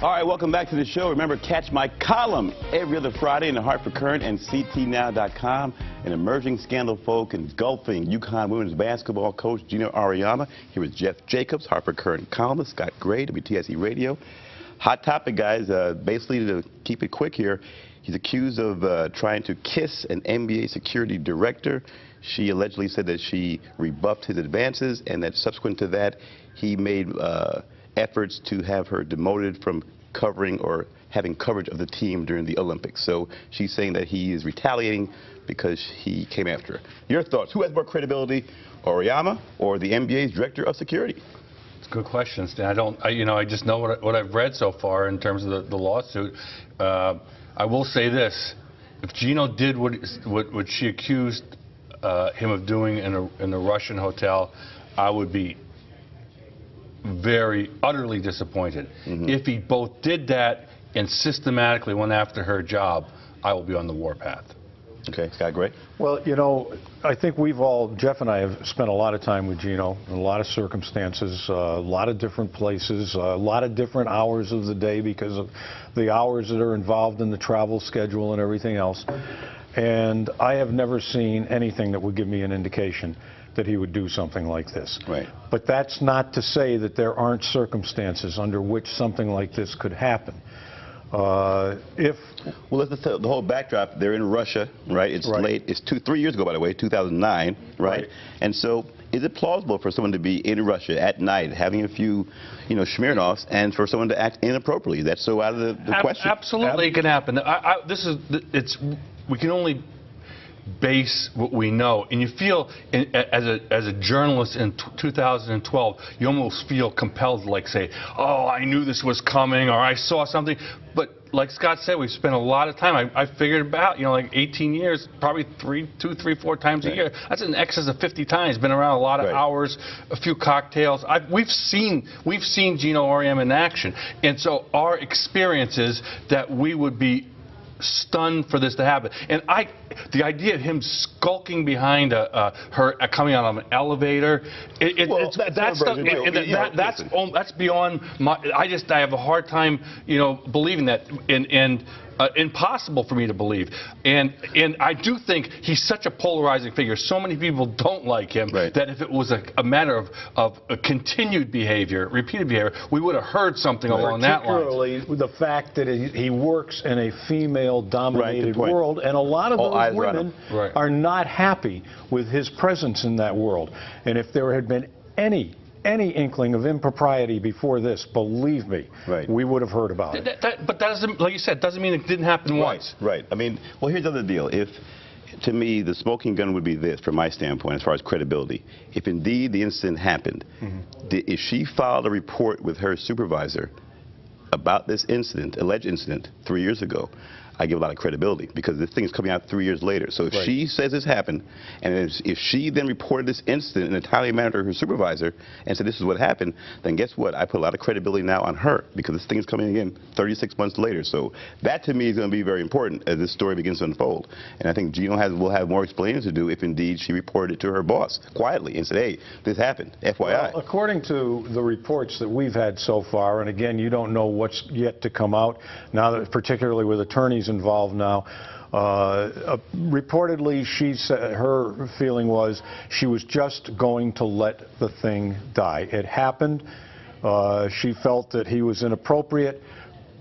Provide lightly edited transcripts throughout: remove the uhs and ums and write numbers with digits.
All right, welcome back to the show. Remember, catch my column every other Friday in the Hartford Courant and CTNow.com. An emerging scandal folk engulfing UConn Women's basketball coach Geno Auriemma. Here is Jeff Jacobs, Hartford Courant columnist, Scott Gray, WTIC Radio. Hot topic, guys. Basically, to keep it quick here, he's accused of trying to kiss an NBA security director. She allegedly said that she rebuffed his advances and that subsequent to that, he made efforts to have her demoted from covering or having coverage of the team during the Olympics. So she's saying that he is retaliating because he came after her. Your thoughts? Who has more credibility, Auriemma or the NBA's director of security? It's a good question, Stan. I just know what I've read so far in terms of the lawsuit. I will say this: if Geno did what she accused him of doing in a Russian hotel, I would be utterly disappointed. If he both did that and systematically went after her job, I will be on the warpath. Okay, Scott Gray. Well, you know, I think Jeff and I have spent a lot of time with Geno in a lot of circumstances, a lot of different places, a lot of different hours of the day because of the hours that are involved in the travel schedule and everything else. And I have never seen anything that would give me an indication that he would do something like this. Right. But that's not to say that there aren't circumstances under which something like this could happen. Well, let's tell the whole backdrop. They're in Russia, right? It's late. It's 3 years ago, by the way, 2009, right? And so, is it plausible for someone to be in Russia at night, having a few, Smirnoffs, and for someone to act inappropriately? That's so out of the question. Absolutely, it can happen. We can only base what we know, and you feel as a journalist in 2012, you almost feel compelled to say, oh, I knew this was coming, or I saw something. But like Scott said, we've spent a lot of time. I figured about 18 years, probably 2, 3, 4 times a year. That's in excess of 50 times. Been around a lot of hours, a few cocktails. We've seen Geno Auriemma in action, and so our experience is that we would be stunned for this to happen. And the idea of him skulking behind her coming out of an elevator, that's beyond my. I have a hard time, believing that, and impossible for me to believe. And I do think he's such a polarizing figure. So many people don't like him that if it was a matter of a continued behavior, repeated behavior, we would have heard something along that line. Particularly the fact that he works in a female-dominated world, and a lot of those women are not happy with his presence in that world. And if there had been any inkling of impropriety before this, believe me, we would have heard about it. But that doesn't, like you said, doesn't mean it didn't happen once. Right. I mean, well, here's the other deal. To me, the smoking gun would be this, from my standpoint, as far as credibility. If indeed the incident happened, if she filed a report with her supervisor about this incident, alleged incident, 3 years ago, I give a lot of credibility because this thing is coming out 3 years later. So if she says this happened, and if she then reported this incident in a timely manner to her supervisor and said this is what happened, then guess what? I put a lot of credibility now on her because this thing is coming in 36 months later. So that to me is going to be very important as this story begins to unfold. And I think Geno will have more explaining to do if indeed she reported it to her boss quietly and said, hey, this happened, FYI. Well, according to the reports that we've had so far, and again, you don't know what's yet to come out, now that particularly with attorneys involved now. Reportedly, her feeling was she was just going to let the thing die. It happened. She felt that he was inappropriate,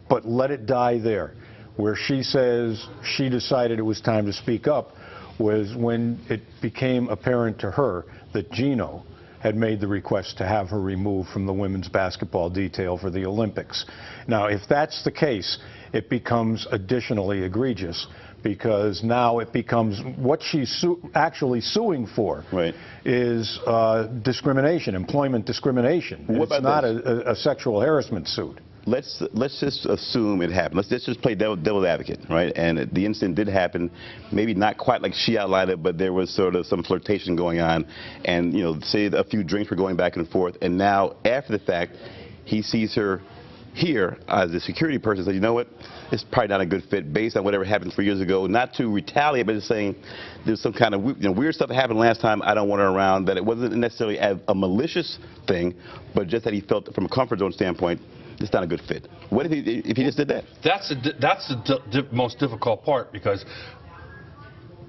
but let it die there. Where she says she decided it was time to speak up was when it became apparent to her that Geno had made the request to have her removed from the women's basketball detail for the Olympics. Now, if that's the case, it becomes additionally egregious because now it becomes what she's actually suing for is discrimination, employment discrimination. It's not a sexual harassment suit. Let's just assume it happened. Let's just play devil's advocate, right? And the incident did happen, maybe not quite like she outlined it, but there was sort of some flirtation going on, and say a few drinks were going back and forth, and now after the fact, he sees her here as a security person, says, you know what, it's probably not a good fit based on whatever happened 3 years ago. Not to retaliate, but just saying there's some kind of weird stuff that happened last time. I don't want her around. That it wasn't necessarily a malicious thing, but just that he felt from a comfort zone standpoint, it's not a good fit. What if he just did that? That's the most difficult part, because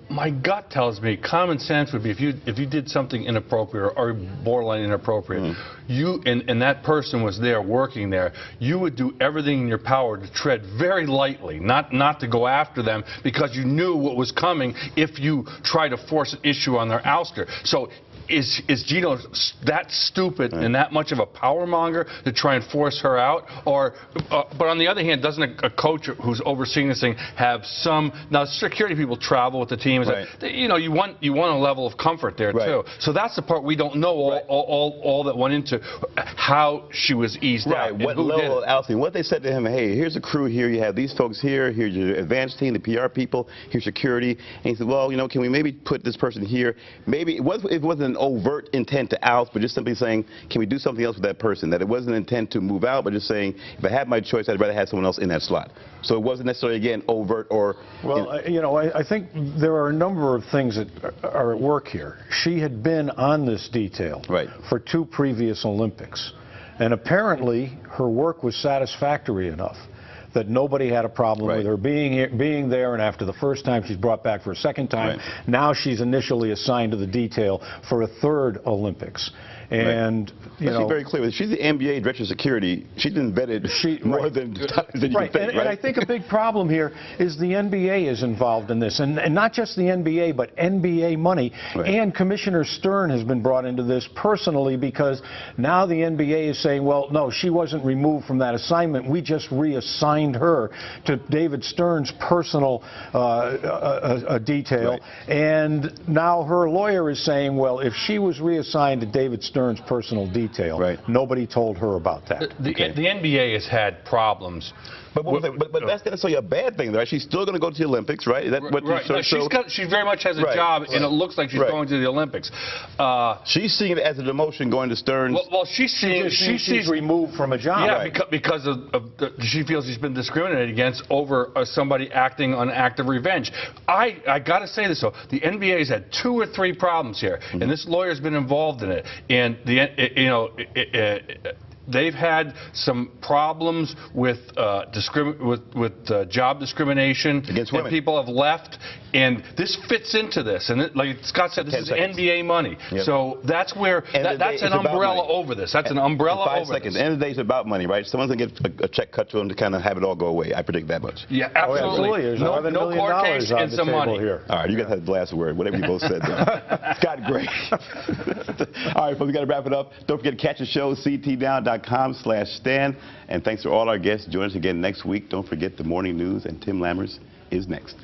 my gut tells me common sense would be if you did something inappropriate or borderline inappropriate, you and that person was there working there, you would do everything in your power to tread very lightly, not to go after them, because you knew what was coming if you try to force an issue on their ouster. So is Geno that stupid and that much of a power monger to try and force her out? Or, but on the other hand, doesn't a coach who's overseeing this thing have some? Now, security people travel with the team. Right. You know, you want a level of comfort there too. So that's the part we don't know. All that went into how she was eased out. What level of ousting? What they said to him? Hey, here's a crew here. You have these folks here. Here's your advance team, the PR people. Here's security. And he said, well, you know, can we maybe put this person here? Maybe it wasn't an overt intent to oust, but just simply saying, can we do something else with that person? That it wasn't an intent to move out, but just saying, if I had my choice, I'd rather have someone else in that slot. So it wasn't necessarily, again, overt or... Well, you know, I think there are a number of things that are at work here. She had been on this detail for 2 previous Olympics, and apparently her work was satisfactory enough that nobody had a problem with her being there, and after the first time she's brought back for a second time. Now she's initially assigned to the detail for a 3rd Olympics. And, you know, she's very clear. She's the NBA director of security. She's been vetted more than you think, and I think a big problem here is the NBA is involved in this, and not just the NBA, but NBA money. And Commissioner Stern has been brought into this personally, because now the NBA is saying, well, no, she wasn't removed from that assignment. We just reassigned her to David Stern's personal detail. And now her lawyer is saying, well, if she was reassigned to David Stern's personal detail, nobody told her about that. The NBA has had problems. But that's not necessarily a bad thing, right? She's still going to go to the Olympics, right? Is that what no, she very much has a job, and it looks like she's going to the Olympics. She's seeing it as a demotion going to Stern's. Well, she's removed from a job. Yeah, because she feels she's been discriminated against over somebody acting on active revenge. I got to say this, though. The NBA has had 2 or 3 problems here, and this lawyer's been involved in it. And they've had some problems with job discrimination against women. And people have left, and this fits into this. And like Scott said, this is NBA money. So that's where that's an umbrella over this. That's an umbrella over this. At the end of the day, it's about money, right? Someone's going to get a check cut to them to kind of have it all go away. I predict that much. Yeah, absolutely. There's no court case and some money. Here. All right, you guys have the last word. Whatever you both said there. Scott, great. All right, folks, we got to wrap it up. Don't forget to catch the show, ctnow.com/Stan. And thanks to all our guests. Join us again next week. Don't forget the morning news, and Tim Lammers is next.